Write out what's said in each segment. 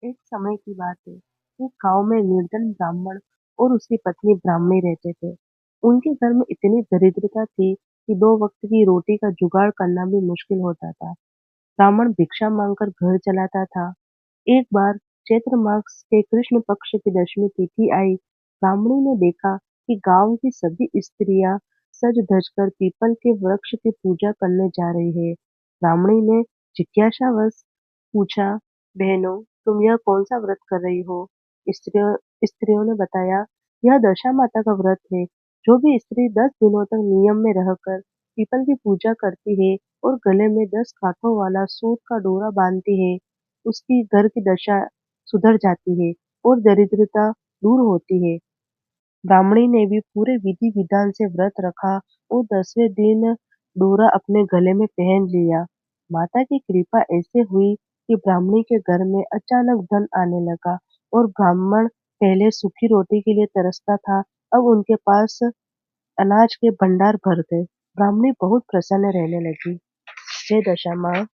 एक समय की बात है। एक गांव में निर्धन ब्राह्मण और उसकी पत्नी ब्राह्मणी रहते थे। उनके घर में इतनी दरिद्रता थी कि दो वक्त की रोटी का जुगाड़ करना भी मुश्किल होता था। ब्राह्मण भिक्षा मांगकर घर चलाता था। एक बार चैत्र मास के कृष्ण पक्ष की दशमी तिथि आई। ब्राह्मणी ने देखा कि गांव की सभी स्त्रियां सज धजकर पीपल के वृक्ष की पूजा करने जा रही है। ब्राह्मणी ने जिज्ञासावश पूछा, बहनों, तुम यह कौन सा व्रत कर रही हो? स्त्रियों स्त्रियों ने बताया, यह दशा माता का व्रत है। जो भी स्त्री 10 दिनों तक नियम में रहकर पीपल की पूजा करती है और गले में 10 कांटों वाला सूत का डोरा बांधती है, उसकी घर की दशा सुधर जाती है और दरिद्रता दूर होती है। ब्राह्मणी ने भी पूरे विधि विधान से व्रत रखा और 10वें दिन डोरा अपने गले में पहन लिया। माता की कृपा ऐसे हुई कि ब्राह्मणी के घर में अचानक धन आने लगा और ब्राह्मण पहले सूखी रोटी के लिए तरसता था, अब उनके पास अनाज के भंडार भर गए। ब्राह्मणी बहुत प्रसन्न रहने लगी। जय दशा माँ।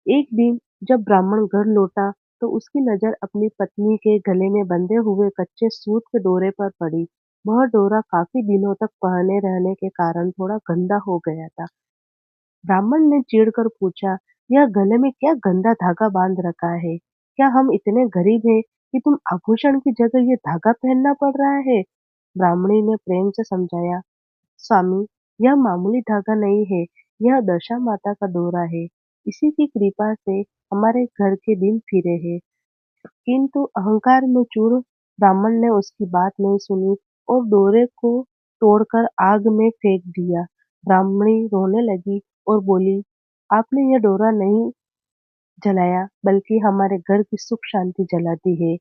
एक दिन जब ब्राह्मण घर लौटा तो उसकी नजर अपनी पत्नी के गले में बंधे हुए कच्चे सूत के डोरे पर पड़ी। वह डोरा काफी दिनों तक पहने रहने के कारण थोड़ा गंदा हो गया था। ब्राह्मण ने चिढ़कर पूछा, यह गले में क्या गंदा धागा बांध रखा है? क्या हम इतने गरीब हैं कि तुम आभूषण की जगह ये धागा पहनना पड़ रहा है? ब्राह्मणी ने प्रेम से समझाया, स्वामी, यह मामूली धागा नहीं है, यह दशा माता का डोरा है। इसी की कृपा से हमारे घर के दिन फिरे हैं। किंतु अहंकार में चूर ब्राह्मण ने उसकी बात नहीं सुनी और डोरे को तोड़कर आग में फेंक दिया। ब्राह्मणी रोने लगी और बोली, आपने यह डोरा नहीं जलाया, बल्कि हमारे घर की सुख शांति जला दी है।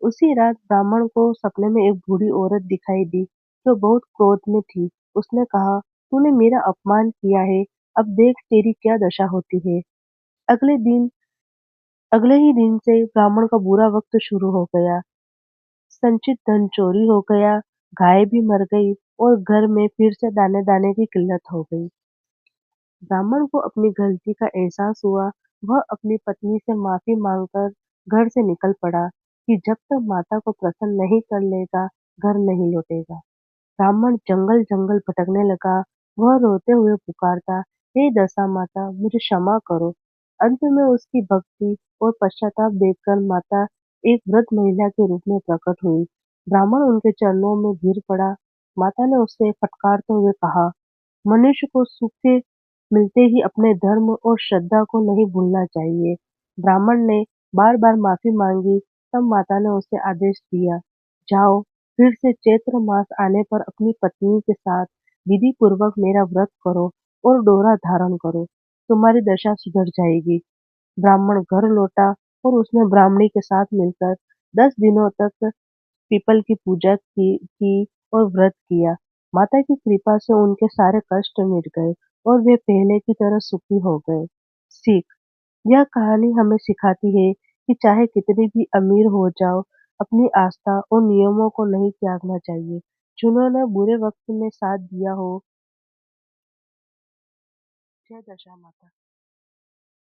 उसी रात ब्राह्मण को सपने में एक बूढ़ी औरत दिखाई दी, जो बहुत क्रोध में थी। उसने कहा, तूने मेरा अपमान किया है, अब देख तेरी क्या दशा होती है। अगले दिन अगले ही दिन से ब्राह्मण का बुरा वक्त शुरू हो गया। संचित धन चोरी हो गया, गाय भी मर गई और घर में फिर से दाने दाने की किल्लत हो गई। ब्राह्मण को अपनी गलती का एहसास हुआ। वह अपनी पत्नी से माफी मांगकर घर से निकल पड़ा कि जब तक माता को प्रसन्न नहीं कर लेगा, घर नहीं लौटेगा। ब्राह्मण जंगल-जंगल भटकने लगा। वह रोते हुए पुकारता, हे दशा माता, मुझे क्षमा करो। अंत में उसकी भक्ति और पश्चाताप देखकर माता एक वृद्ध महिला के रूप में प्रकट हुई। ब्राह्मण उनके चरणों में गिर पड़ा। माता ने उससे फटकारते हुए कहा, मनुष्य को सुख के मिलते ही अपने धर्म और श्रद्धा को नहीं भूलना चाहिए। ब्राह्मण ने बार-बार माफी मांगी, तब माता ने उसे आदेश दिया, जाओ, फिर से चैत्र मास आने पर अपनी पत्नी के साथ विधि पूर्वक मेरा व्रत करो और डोरा धारण करो, तुम्हारी दशा सुधर जाएगी। ब्राह्मण घर लौटा और उसने ब्राह्मणी के साथ मिलकर 10 दिनों तक पीपल की पूजा की और व्रत किया। माता की कृपा से उनके सारे कष्ट मिट गए और वे पहले की तरह सुखी हो गए। सीख, यह कहानी हमें सिखाती है कि चाहे कितनी भी अमीर हो जाओ, अपनी आस्था और नियमों को नहीं त्यागना चाहिए। जिन्होंने बुरे वक्त में साथ दिया हो। जय दशा माता।